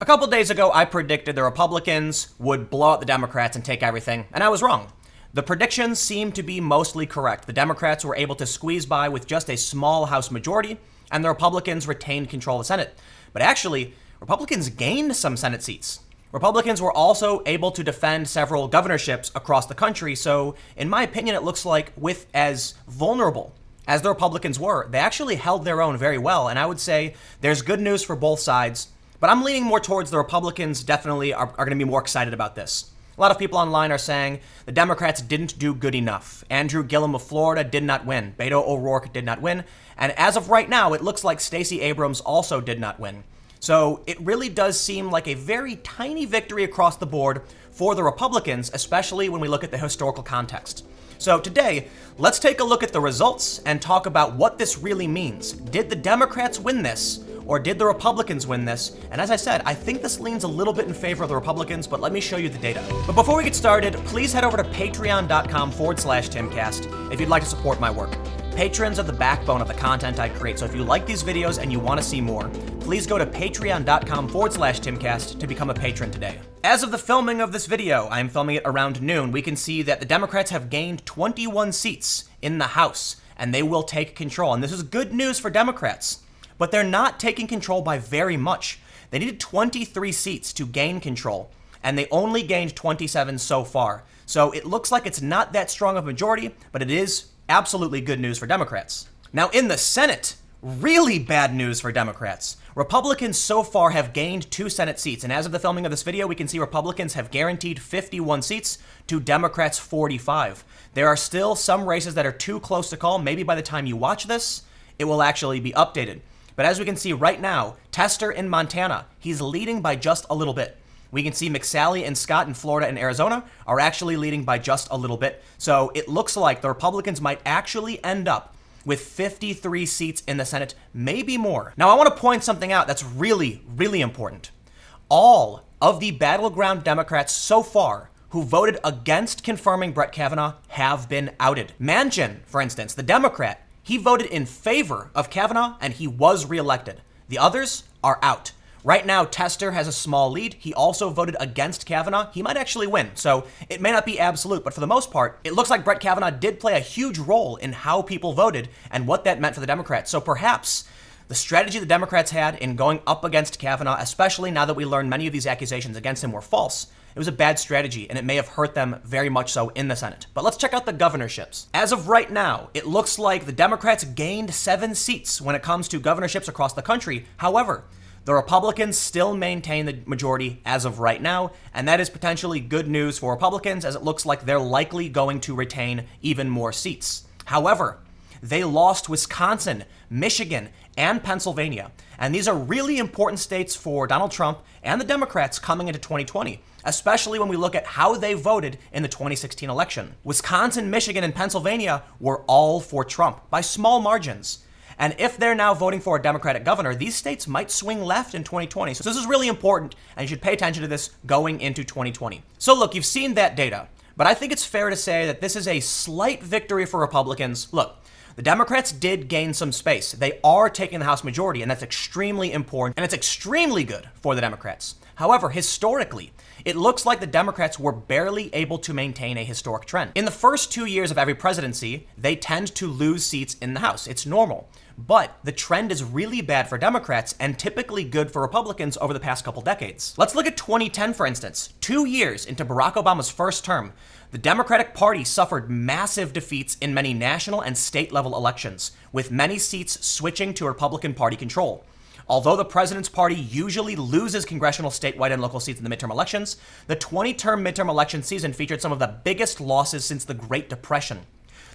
A couple days ago, I predicted the Republicans would blow out the Democrats and take everything, and I was wrong. The predictions seemed to be mostly correct. The Democrats were able to squeeze by with just a small House majority, and the Republicans retained control of the Senate. But actually, Republicans gained some Senate seats. Republicans were also able to defend several governorships across the country, so in my opinion, it looks like with as vulnerable as the Republicans were, they actually held their own very well, and I would say there's good news for both sides. But I'm leaning more towards the Republicans definitely are going to be more excited about this. A lot of people online are saying the Democrats didn't do good enough. Andrew Gillum of Florida did not win. Beto O'Rourke did not win. And as of right now, it looks like Stacey Abrams also did not win. So it really does seem like a very tiny victory across the board for the Republicans, especially when we look at the historical context. So today, let's take a look at the results and talk about what this really means. Did the Democrats win this? Or did the Republicans win this? And as I said, I think this leans a little bit in favor of the Republicans, but let me show you the data. But before we get started, please head over to patreon.com/Timcast if you'd like to support my work. Patrons are the backbone of the content I create, so if you like these videos and you want to see more, please go to patreon.com/Timcast to become a patron today. As of the filming of this video, I'm filming it around noon, we can see that the Democrats have gained 21 seats in the House, and they will take control. And this is good news for Democrats. But they're not taking control by very much. They needed 23 seats to gain control, and they only gained 27 so far. So it looks like it's not that strong of a majority, but it is absolutely good news for Democrats. Now in the Senate, really bad news for Democrats. Republicans so far have gained 2 Senate seats, and as of the filming of this video, we can see Republicans have guaranteed 51 seats to Democrats 45. There are still some races that are too close to call. Maybe by the time you watch this, it will actually be updated. But as we can see right now, Tester in Montana, he's leading by just a little bit. We can see McSally and Scott in Florida and Arizona are actually leading by just a little bit. So it looks like the Republicans might actually end up with 53 seats in the Senate, maybe more. Now I want to point something out that's really, really important. All of the battleground Democrats so far who voted against confirming Brett Kavanaugh have been outed. Manchin, for instance, the Democrat, he voted in favor of Kavanaugh, and he was reelected. The others are out. Right now, Tester has a small lead. He also voted against Kavanaugh. He might actually win, so it may not be absolute, but for the most part, it looks like Brett Kavanaugh did play a huge role in how people voted and what that meant for the Democrats. So perhaps the strategy the Democrats had in going up against Kavanaugh, especially now that we learned many of these accusations against him were false, it was a bad strategy, and it may have hurt them very much so in the Senate. But let's check out the governorships. As of right now, it looks like the Democrats gained 7 seats when it comes to governorships across the country. However, the Republicans still maintain the majority as of right now, and that is potentially good news for Republicans, as it looks like they're likely going to retain even more seats. However, they lost Wisconsin, Michigan, and Pennsylvania. And these are really important states for Donald Trump and the Democrats coming into 2020, especially when we look at how they voted in the 2016 election. Wisconsin, Michigan, and Pennsylvania were all for Trump by small margins. And if they're now voting for a Democratic governor, these states might swing left in 2020. So this is really important, and you should pay attention to this going into 2020. So look, you've seen that data, but I think it's fair to say that this is a slight victory for Republicans. Look, the Democrats did gain some space. They are taking the House majority, and that's extremely important, and it's extremely good for the Democrats. However, historically, it looks like the Democrats were barely able to maintain a historic trend. In the first 2 years of every presidency, they tend to lose seats in the House. It's normal. But the trend is really bad for Democrats and typically good for Republicans over the past couple decades. Let's look at 2010, for instance. 2 years into Barack Obama's first term, the Democratic Party suffered massive defeats in many national and state-level elections, with many seats switching to Republican Party control. Although the president's party usually loses congressional, statewide, and local seats in the midterm elections, the 20-term midterm election season featured some of the biggest losses since the Great Depression.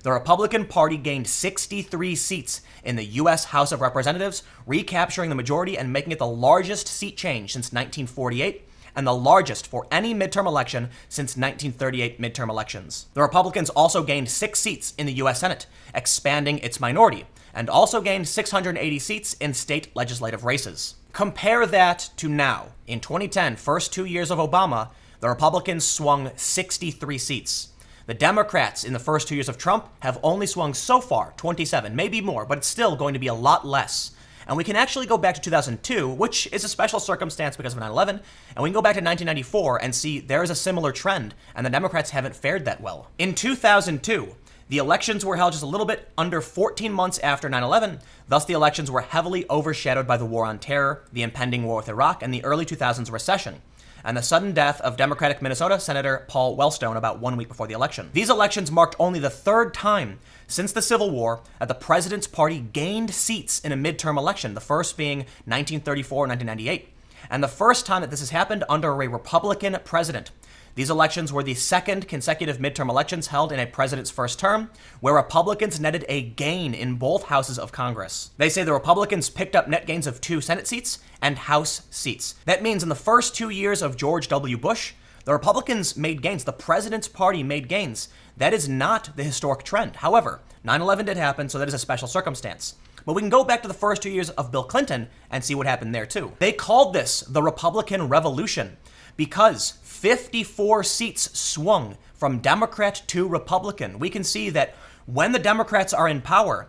The Republican Party gained 63 seats in the U.S. House of Representatives, recapturing the majority and making it the largest seat change since 1948, and the largest for any midterm election since 1938 midterm elections. The Republicans also gained 6 seats in the U.S. Senate, expanding its minority, and also gained 680 seats in state legislative races. Compare that to now. In 2010, first 2 years of Obama, the Republicans swung 63 seats. The Democrats in the first 2 years of Trump have only swung so far 27, maybe more, but it's still going to be a lot less. And we can actually go back to 2002, which is a special circumstance because of 9/11, and we can go back to 1994 and see there is a similar trend, and the Democrats haven't fared that well. In 2002, the elections were held just a little bit under 14 months after 9/11, thus the elections were heavily overshadowed by the War on Terror, the impending war with Iraq, and the early 2000s recession, and the sudden death of Democratic Minnesota Senator Paul Wellstone about 1 week before the election. These elections marked only the third time since the Civil War that the president's party gained seats in a midterm election, the first being 1934 and 1998, and the first time that this has happened under a Republican president. These elections were the second consecutive midterm elections held in a president's first term, where Republicans netted a gain in both houses of Congress. They say the Republicans picked up net gains of 2 Senate seats and House seats. That means in the first 2 years of George W. Bush, the Republicans made gains. The president's party made gains. That is not the historic trend. However, 9/11 did happen, so that is a special circumstance. But we can go back to the first 2 years of Bill Clinton and see what happened there too. They called this the Republican Revolution because 54 seats swung from Democrat to Republican. We can see that when the Democrats are in power,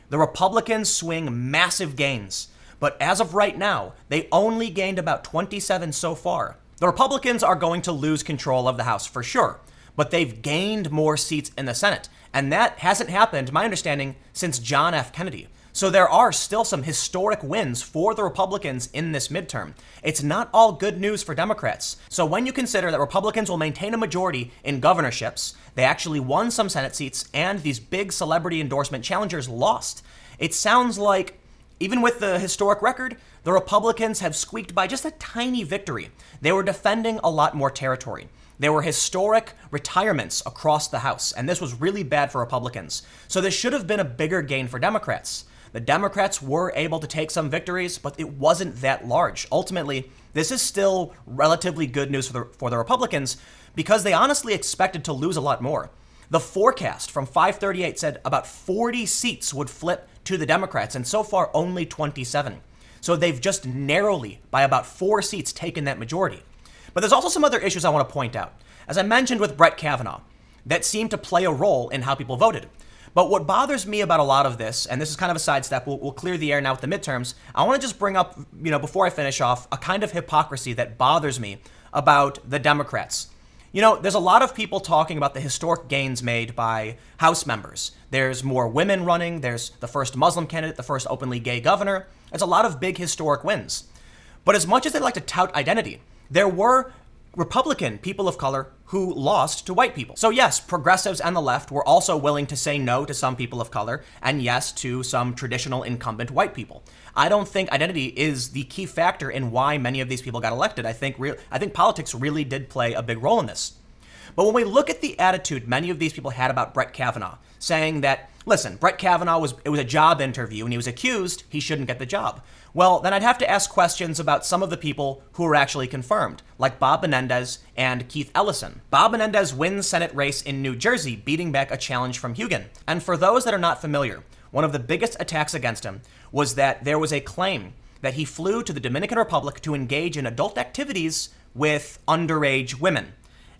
the Republicans swing massive gains. But as of right now, they only gained about 27 so far. The Republicans are going to lose control of the House for sure, but they've gained more seats in the Senate. And that hasn't happened, to my understanding, since John F. Kennedy. So there are still some historic wins for the Republicans in this midterm. It's not all good news for Democrats. So when you consider that Republicans will maintain a majority in governorships, they actually won some Senate seats, and these big celebrity endorsement challengers lost, it sounds like, even with the historic record, the Republicans have squeaked by just a tiny victory. They were defending a lot more territory. There were historic retirements across the House, and this was really bad for Republicans. So this should have been a bigger gain for Democrats. The Democrats were able to take some victories, but it wasn't that large. Ultimately, this is still relatively good news for the Republicans because they honestly expected to lose a lot more. The forecast from 538 said about 40 seats would flip to the Democrats, and so far only 27. So they've just narrowly, by about 4 seats, taken that majority. But there's also some other issues I want to point out. As I mentioned with Brett Kavanaugh, that seemed to play a role in how people voted. But what bothers me about a lot of this, and this is kind of a sidestep, we'll clear the air now with the midterms, I want to just bring up, before I finish off, a kind of hypocrisy that bothers me about the Democrats. There's a lot of people talking about the historic gains made by House members. There's more women running, there's the first Muslim candidate, the first openly gay governor. It's a lot of big historic wins. But as much as they like to tout identity, there were Republican people of color who lost to white people. So yes, progressives and the left were also willing to say no to some people of color and yes to some traditional incumbent white people. I don't think identity is the key factor in why many of these people got elected. I think politics really did play a big role in this. But when we look at the attitude many of these people had about Brett Kavanaugh, saying that, listen, Brett Kavanaugh it was a job interview and he was accused, he shouldn't get the job. Well, then I'd have to ask questions about some of the people who were actually confirmed, like Bob Menendez and Keith Ellison. Bob Menendez wins Senate race in New Jersey, beating back a challenge from Hoboken. And for those that are not familiar, one of the biggest attacks against him was that there was a claim that he flew to the Dominican Republic to engage in adult activities with underage women.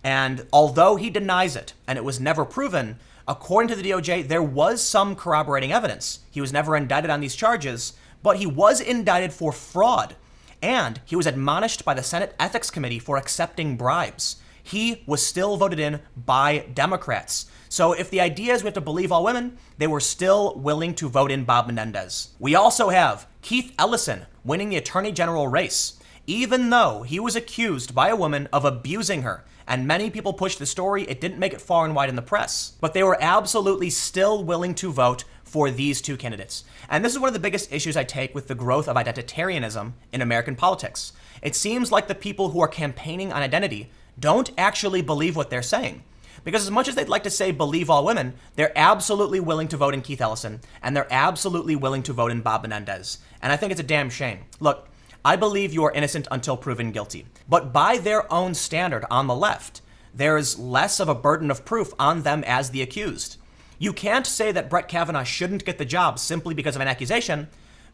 And although he denies it, and it was never proven, according to the DOJ, there was some corroborating evidence. He was never indicted on these charges, but he was indicted for fraud, and he was admonished by the Senate Ethics Committee for accepting bribes. He was still voted in by Democrats. So if the idea is we have to believe all women, they were still willing to vote in Bob Menendez. We also have Keith Ellison winning the Attorney General race, even though he was accused by a woman of abusing her. And many people pushed the story. It didn't make it far and wide in the press. But they were absolutely still willing to vote for these two candidates. And this is one of the biggest issues I take with the growth of identitarianism in American politics. It seems like the people who are campaigning on identity don't actually believe what they're saying. Because as much as they'd like to say believe all women, they're absolutely willing to vote in Keith Ellison, and they're absolutely willing to vote in Bob Menendez. And I think it's a damn shame. Look, I believe you are innocent until proven guilty. But by their own standard on the left, there's less of a burden of proof on them as the accused. You can't say that Brett Kavanaugh shouldn't get the job simply because of an accusation,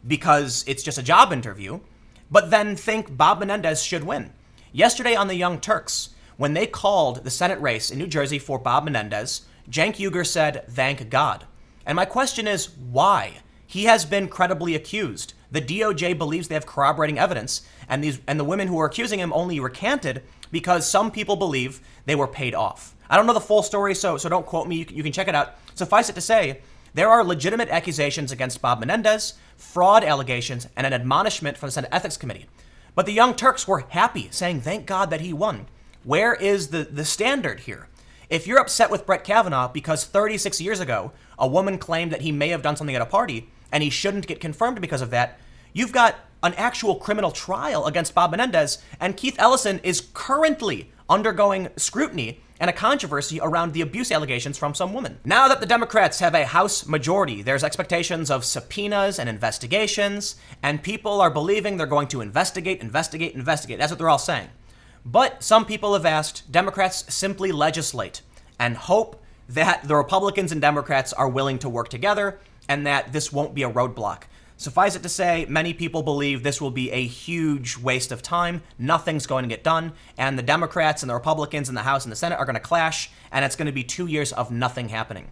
because it's just a job interview, but then think Bob Menendez should win. Yesterday on the Young Turks, when they called the Senate race in New Jersey for Bob Menendez, Cenk Uygur said, "Thank God." And my question is, why? He has been credibly accused. The DOJ believes they have corroborating evidence, and the women who are accusing him only recanted because some people believe they were paid off. I don't know the full story, so don't quote me. You can check it out. Suffice it to say, there are legitimate accusations against Bob Menendez, fraud allegations, and an admonishment from the Senate Ethics Committee. But the Young Turks were happy, saying, thank God that he won. Where is the standard here? If you're upset with Brett Kavanaugh because 36 years ago, a woman claimed that he may have done something at a party, and he shouldn't get confirmed because of that, you've got an actual criminal trial against Bob Menendez, and Keith Ellison is currently undergoing scrutiny and a controversy around the abuse allegations from some woman. Now that the Democrats have a House majority, there's expectations of subpoenas and investigations, and people are believing they're going to investigate. That's what they're all saying. But some people have asked Democrats simply legislate and hope that the Republicans and Democrats are willing to work together and that this won't be a roadblock. Suffice it to say, many people believe this will be a huge waste of time. Nothing's going to get done, and the Democrats and the Republicans in the House and the Senate are going to clash, and it's going to be 2 years of nothing happening.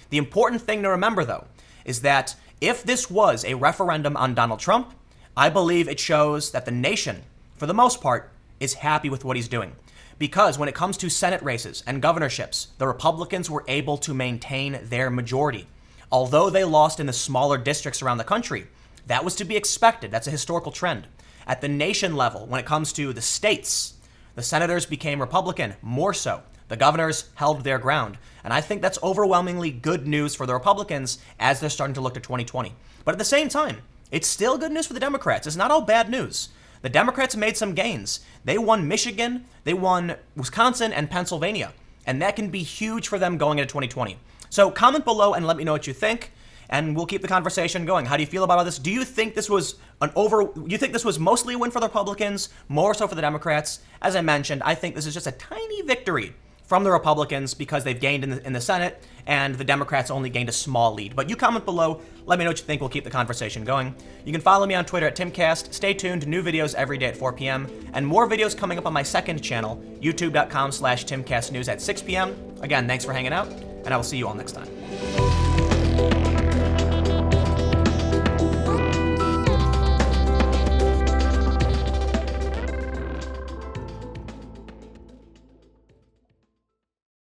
The important thing to remember, though, is that if this was a referendum on Donald Trump, I believe it shows that the nation, for the most part, is happy with what he's doing. Because when it comes to Senate races and governorships, the Republicans were able to maintain their majority. Although they lost in the smaller districts around the country, that was to be expected. That's a historical trend. At the nation level, when it comes to the states, the senators became Republican, more so. The governors held their ground. And I think that's overwhelmingly good news for the Republicans as they're starting to look to 2020. But at the same time, it's still good news for the Democrats. It's not all bad news. The Democrats made some gains. They won Michigan, they won Wisconsin, and Pennsylvania. And that can be huge for them going into 2020. So comment below and let me know what you think, and we'll keep the conversation going. How do you feel about all this? Do you think this was mostly a win for the Republicans, more so for the Democrats? As I mentioned, I think this is just a tiny victory from the Republicans because they've gained in the Senate, and the Democrats only gained a small lead. But you comment below, let me know what you think. We'll keep the conversation going. You can follow me on Twitter at Timcast. Stay tuned, new videos every day at 4 p.m. and more videos coming up on my second channel, youtube.com/TimCastNews at 6 p.m. Again, thanks for hanging out, and I will see you all next time.